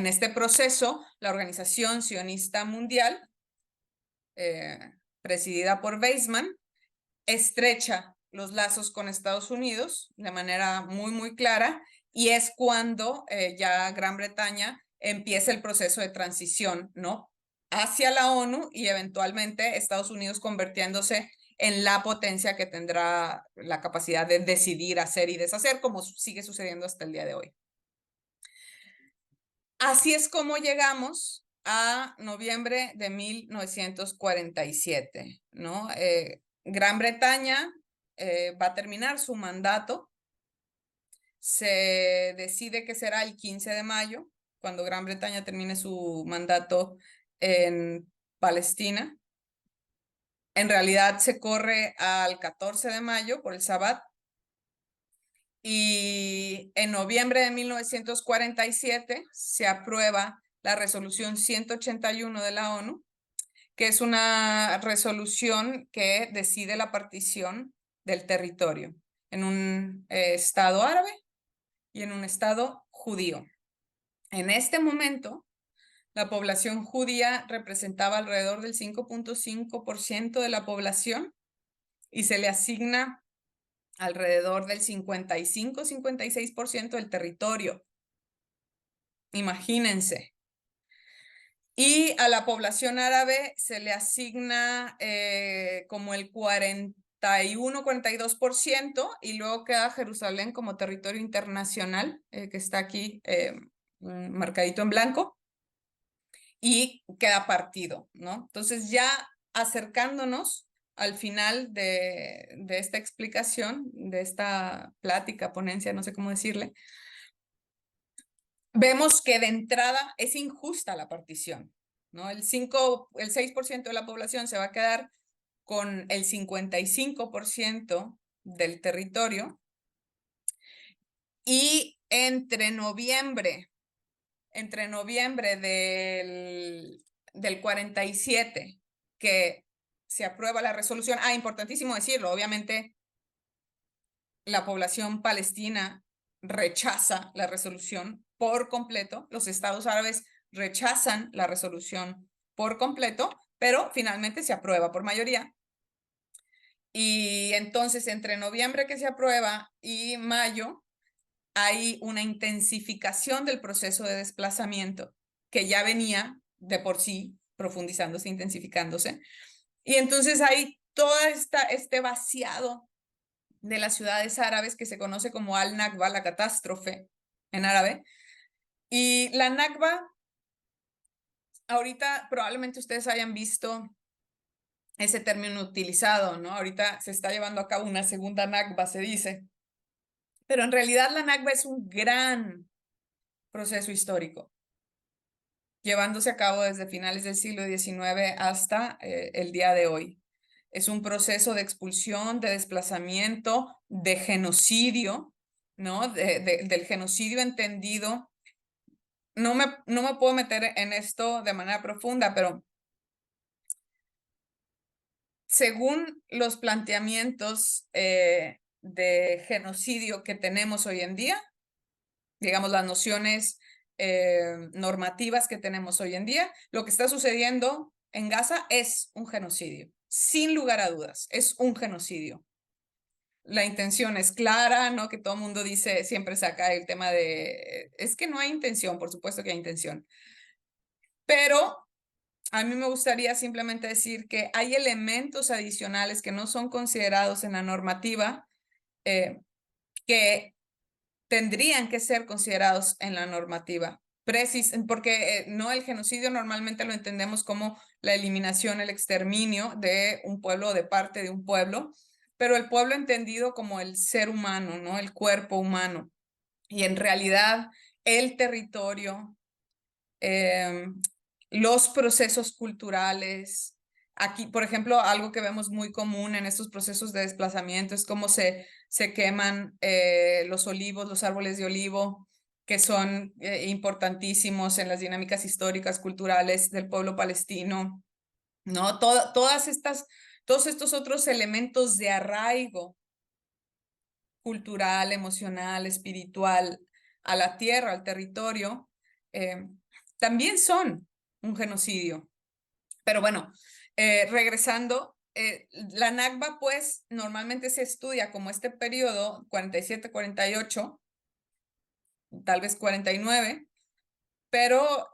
este proceso. La Organización Sionista Mundial, presidida por Weizmann, estrecha los lazos con Estados Unidos de manera muy, muy clara, y es cuando ya Gran Bretaña empieza el proceso de transición, ¿no?, hacia la ONU y eventualmente Estados Unidos convirtiéndose en la potencia que tendrá la capacidad de decidir, hacer y deshacer, como sigue sucediendo hasta el día de hoy. Así es como llegamos a noviembre de 1947, ¿no? Gran Bretaña va a terminar su mandato. Se decide que será el 15 de mayo, cuando Gran Bretaña termine su mandato en Palestina. En realidad se corre al 14 de mayo por el Sabbat. Y en noviembre de 1947 se aprueba la resolución 181 de la ONU, que es una resolución que decide la partición del territorio en un estado árabe y en un estado judío. En este momento, la población judía representaba alrededor del 5.5% de la población y se le asigna alrededor del 55-56% del territorio. Imagínense. Y a la población árabe se le asigna como el 41-42%, y luego queda Jerusalén como territorio internacional, que está aquí marcadito en blanco, y queda partido, ¿no? Entonces, ya acercándonos al final de esta explicación, de esta plática, ponencia, no sé cómo decirle, vemos que de entrada es injusta la partición, ¿no? El 6% de la población se va a quedar con el 55% del territorio, y entre noviembre del 47, que se aprueba la resolución. Importantísimo decirlo, obviamente la población palestina rechaza la resolución por completo, los estados árabes rechazan la resolución por completo, pero finalmente se aprueba por mayoría. Y entonces entre noviembre, que se aprueba, y mayo, hay una intensificación del proceso de desplazamiento que ya venía de por sí profundizándose, intensificándose. Y entonces hay todo este vaciado de las ciudades árabes que se conoce como Al-Nakba, la catástrofe en árabe. Y la Nakba, ahorita probablemente ustedes hayan visto ese término utilizado, ¿no? Ahorita se está llevando a cabo una segunda Nakba, se dice. Pero en realidad la Nakba es un gran proceso histórico, llevándose a cabo desde finales del siglo XIX hasta el día de hoy. Es un proceso de expulsión, de desplazamiento, de genocidio, ¿no? Del genocidio entendido. No me puedo meter en esto de manera profunda, pero según los planteamientos de genocidio que tenemos hoy en día, digamos, las nociones normativas que tenemos hoy en día, lo que está sucediendo en Gaza es un genocidio, sin lugar a dudas, es un genocidio. La intención es clara, ¿no? Que todo el mundo dice, siempre saca el tema de, es que no hay intención, por supuesto que hay intención, pero a mí me gustaría simplemente decir que hay elementos adicionales que no son considerados en la normativa que tendrían que ser considerados en la normativa. Porque no, el genocidio normalmente lo entendemos como la eliminación, el exterminio de un pueblo o de parte de un pueblo, pero el pueblo entendido como el ser humano, ¿no? El cuerpo humano. Y en realidad el territorio, los procesos culturales. Aquí, por ejemplo, algo que vemos muy común en estos procesos de desplazamiento es cómo se queman los olivos, los árboles de olivo, que son importantísimos en las dinámicas históricas, culturales del pueblo palestino, ¿no? Todos estos otros elementos de arraigo cultural, emocional, espiritual a la tierra, al territorio, también son un genocidio. Pero bueno, regresando, la Nakba pues normalmente se estudia como este periodo 47-48, tal vez 49, pero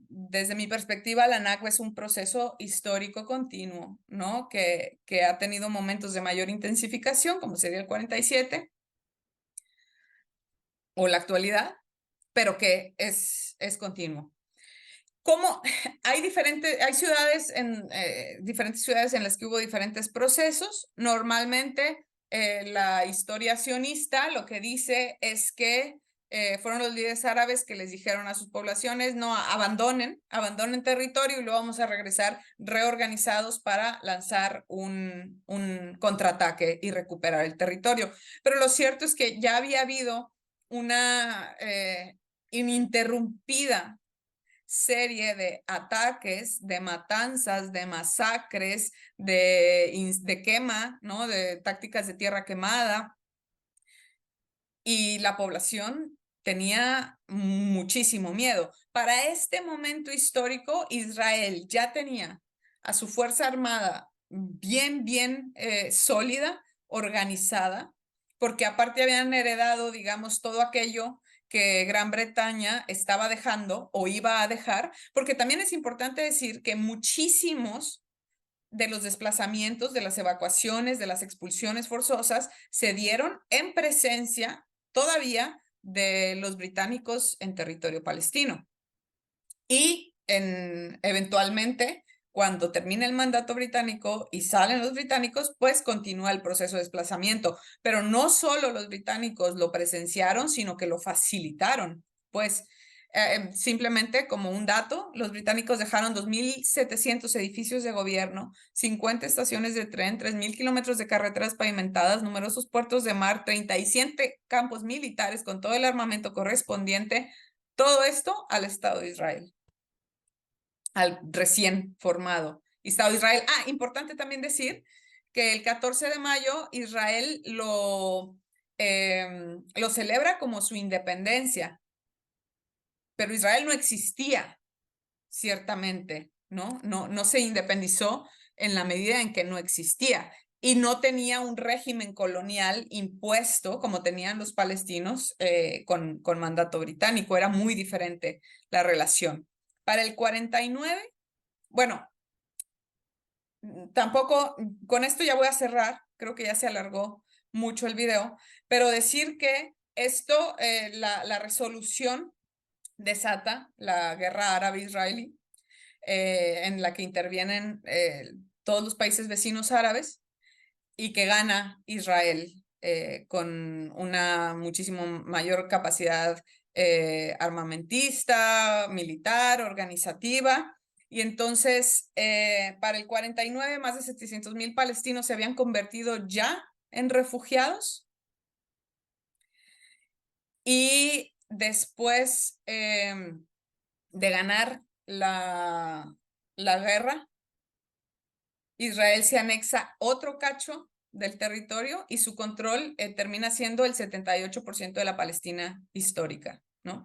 desde mi perspectiva la Nakba es un proceso histórico continuo, ¿no? Que ha tenido momentos de mayor intensificación, como sería el 47, o la actualidad, pero que es continuo. ¿Cómo? Hay ciudades diferentes ciudades en las que hubo diferentes procesos. Normalmente la historia sionista lo que dice es que fueron los líderes árabes que les dijeron a sus poblaciones, no, abandonen territorio y luego vamos a regresar reorganizados para lanzar un contraataque y recuperar el territorio. Pero lo cierto es que ya había habido una ininterrumpida serie de ataques, de matanzas, de masacres, de quema, ¿no? De tácticas de tierra quemada. Y la población tenía muchísimo miedo. Para este momento histórico, Israel ya tenía a su fuerza armada bien sólida, organizada, porque aparte habían heredado, digamos, todo aquello que Gran Bretaña estaba dejando o iba a dejar, porque también es importante decir que muchísimos de los desplazamientos, de las evacuaciones, de las expulsiones forzosas, se dieron en presencia todavía de los británicos en territorio palestino. Y eventualmente, cuando termina el mandato británico y salen los británicos, pues continúa el proceso de desplazamiento. Pero no solo los británicos lo presenciaron, sino que lo facilitaron. Pues simplemente como un dato, los británicos dejaron 2.700 edificios de gobierno, 50 estaciones de tren, 3.000 kilómetros de carreteras pavimentadas, numerosos puertos de mar, 37 campos militares con todo el armamento correspondiente, todo esto al Estado de Israel, al recién formado Estado de Israel. Importante también decir que el 14 de mayo Israel lo celebra como su independencia, pero Israel no existía, ciertamente, ¿no? No se independizó en la medida en que no existía y no tenía un régimen colonial impuesto como tenían los palestinos con mandato británico. Era muy diferente la relación. Para el 49, bueno, tampoco, con esto ya voy a cerrar, creo que ya se alargó mucho el video, pero decir que esto, la resolución desata la guerra árabe-israelí, en la que intervienen todos los países vecinos árabes y que gana Israel con una muchísimo mayor capacidad armamentista, militar, organizativa. Y entonces, para el 49, más de 700,000 palestinos se habían convertido ya en refugiados. Y después de ganar la guerra, Israel se anexa otro cacho del territorio y su control termina siendo el 78% de la Palestina histórica, ¿no?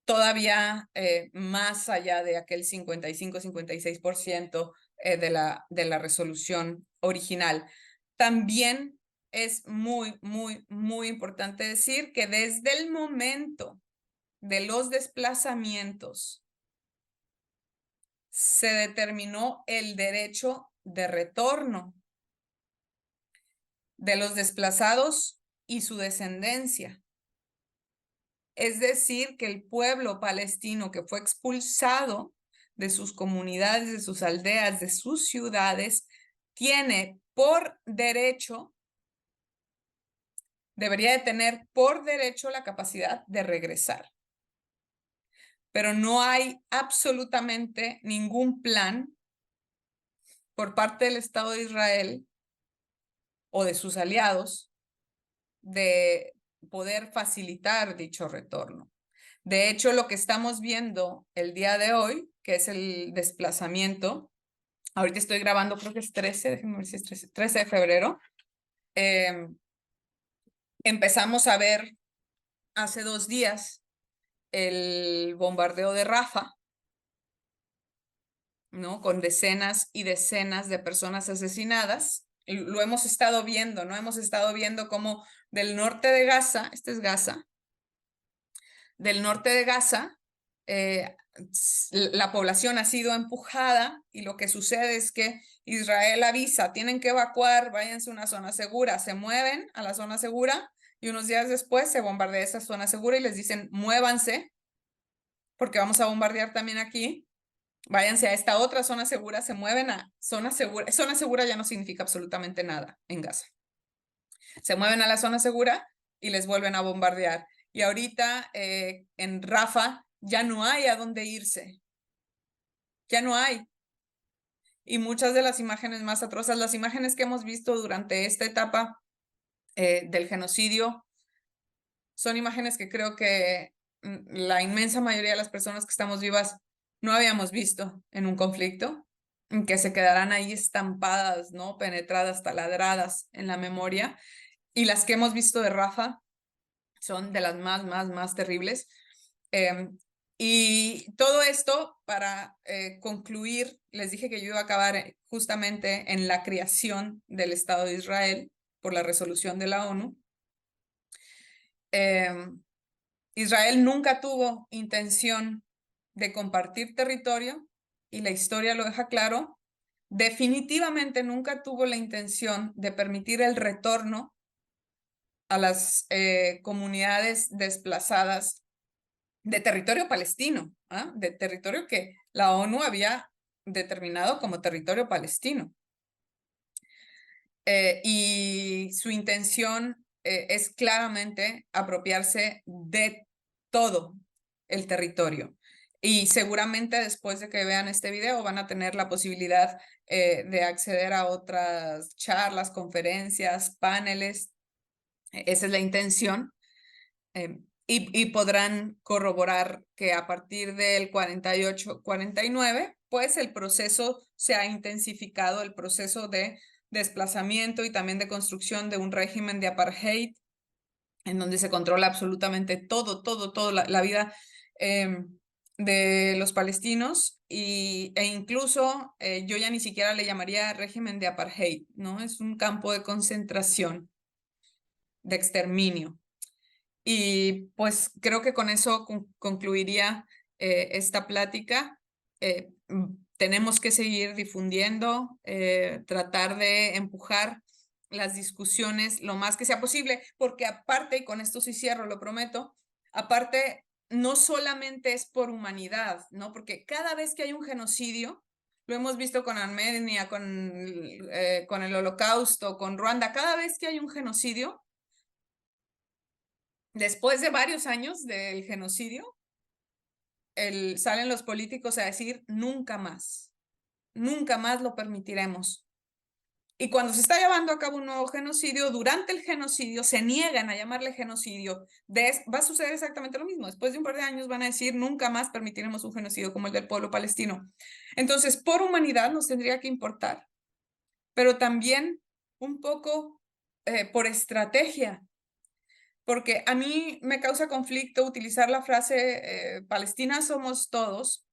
Todavía más allá de aquel 55-56% de la resolución original. También es muy, muy, muy importante decir que desde el momento de los desplazamientos se determinó el derecho de retorno de los desplazados y su descendencia. Es decir, que el pueblo palestino que fue expulsado de sus comunidades, de sus aldeas, de sus ciudades, tiene por derecho, debería de tener por derecho la capacidad de regresar. Pero no hay absolutamente ningún plan por parte del Estado de Israel o de sus aliados de poder facilitar dicho retorno. De hecho, lo que estamos viendo el día de hoy, que es el desplazamiento, ahorita estoy grabando, creo que es 13, déjenme ver si es 13 de febrero, empezamos a ver hace 2 días el bombardeo de Rafah, ¿no? Con decenas y decenas de personas asesinadas. Lo hemos estado viendo, ¿no? Hemos estado viendo cómo del norte de Gaza, este es Gaza, del norte de Gaza, la población ha sido empujada y lo que sucede es que Israel avisa, tienen que evacuar, váyanse a una zona segura, se mueven a la zona segura y unos días después se bombardea esa zona segura y les dicen, muévanse porque vamos a bombardear también aquí, váyanse a esta otra zona segura, se mueven a zona segura. Zona segura ya no significa absolutamente nada en Gaza. Se mueven a la zona segura y les vuelven a bombardear. Y ahorita en Rafah ya no hay a dónde irse. Ya no hay. Y muchas de las imágenes más atrozas, las imágenes que hemos visto durante esta etapa del genocidio, son imágenes que creo que la inmensa mayoría de las personas que estamos vivas no habíamos visto en un conflicto, que se quedarán ahí estampadas, ¿no? Penetradas, taladradas en la memoria. Y las que hemos visto de Rafah son de las más terribles. Y todo esto para concluir, les dije que yo iba a acabar justamente en la creación del Estado de Israel por la resolución de la ONU. Israel nunca tuvo intención de compartir territorio y la historia lo deja claro. Definitivamente nunca tuvo la intención de permitir el retorno a las comunidades desplazadas de territorio palestino, ¿ah? De territorio que la ONU había determinado como territorio palestino. Y su intención es claramente apropiarse de todo el territorio. Y seguramente después de que vean este video van a tener la posibilidad de acceder a otras charlas, conferencias, paneles. Esa es la intención. Y podrán corroborar que a partir del 48-49, pues el proceso se ha intensificado, el proceso de desplazamiento y también de construcción de un régimen de apartheid, en donde se controla absolutamente todo la vida de los palestinos e incluso yo ya ni siquiera le llamaría régimen de apartheid, ¿no? Es un campo de concentración, de exterminio. Y pues creo que con eso concluiría esta plática. Tenemos que seguir difundiendo, tratar de empujar las discusiones lo más que sea posible, porque aparte, y con esto sí cierro, lo prometo, aparte no solamente es por humanidad, ¿no? Porque cada vez que hay un genocidio, lo hemos visto con Armenia, con el Holocausto, con Ruanda, cada vez que hay un genocidio, después de varios años del genocidio, salen los políticos a decir nunca más lo permitiremos. Y cuando se está llevando a cabo un nuevo genocidio, durante el genocidio se niegan a llamarle genocidio. Va a suceder exactamente lo mismo. Después de un par de años van a decir nunca más permitiremos un genocidio como el del pueblo palestino. Entonces, por humanidad nos tendría que importar, pero también un poco por estrategia, porque a mí me causa conflicto utilizar la frase Palestina somos todos,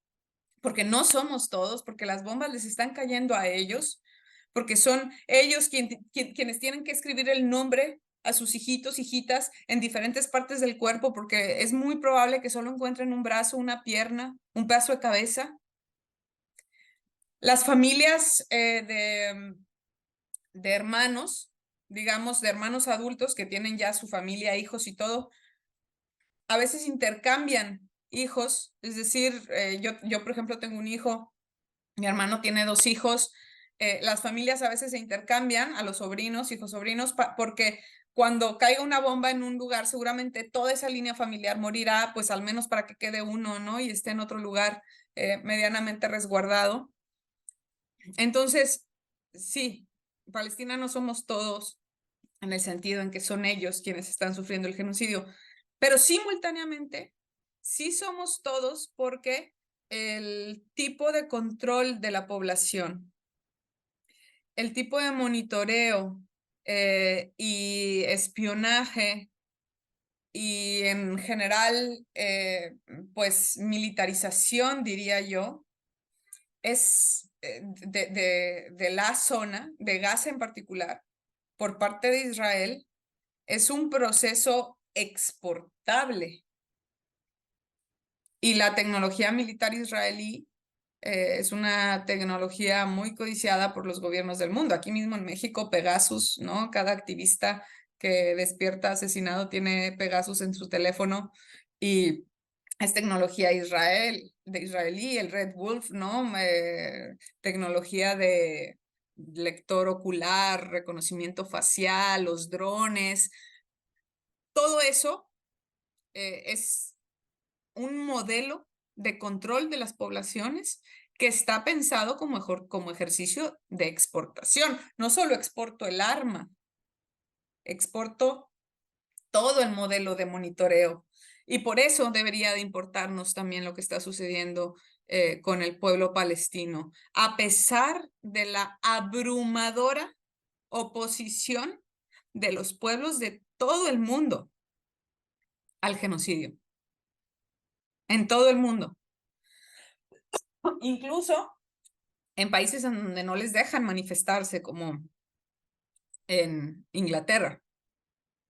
porque no somos todos, porque las bombas les están cayendo a ellos, porque son ellos quienes tienen que escribir el nombre a sus hijitos, hijitas en diferentes partes del cuerpo, porque es muy probable que solo encuentren un brazo, una pierna, un pedazo de cabeza. Las familias de hermanos, digamos, de hermanos adultos que tienen ya su familia, hijos y todo, a veces intercambian hijos, es decir, yo por ejemplo tengo un hijo, mi hermano tiene 2 hijos, las familias a veces se intercambian a los sobrinos, hijos, sobrinos, porque cuando caiga una bomba en un lugar, seguramente toda esa línea familiar morirá, pues al menos para que quede uno, ¿no? Y esté en otro lugar medianamente resguardado. Entonces, sí, Palestina no somos todos en el sentido en que son ellos quienes están sufriendo el genocidio, pero simultáneamente sí somos todos porque el tipo de control de la población, el tipo de monitoreo y espionaje y en general, pues militarización, diría yo, es de la zona, de Gaza en particular, por parte de Israel, es un proceso exportable. Y la tecnología militar israelí es una tecnología muy codiciada por los gobiernos del mundo. Aquí mismo en México, Pegasus, ¿no? Cada activista que despierta asesinado tiene Pegasus en su teléfono y es tecnología de israelí, el Red Wolf, ¿no? Tecnología de lector ocular, reconocimiento facial, los drones. Todo eso es un modelo de control de las poblaciones que está pensado como ejercicio de exportación. No solo exporto el arma, exporto todo el modelo de monitoreo. Y por eso debería de importarnos también lo que está sucediendo con el pueblo palestino, a pesar de la abrumadora oposición de los pueblos de todo el mundo al genocidio, en todo el mundo. Incluso en países en donde no les dejan manifestarse, como en Inglaterra,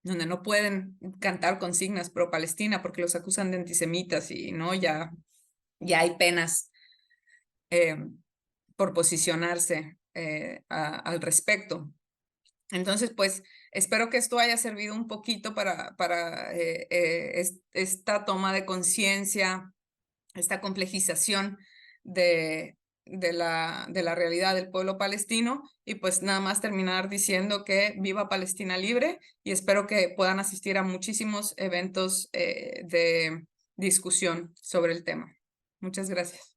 donde no pueden cantar consignas pro Palestina porque los acusan de antisemitas y no, ya hay penas por posicionarse al respecto. Entonces, pues, espero que esto haya servido un poquito para esta toma de conciencia, esta complejización de la realidad del pueblo palestino y pues nada más terminar diciendo que viva Palestina libre y espero que puedan asistir a muchísimos eventos de discusión sobre el tema. Muchas gracias.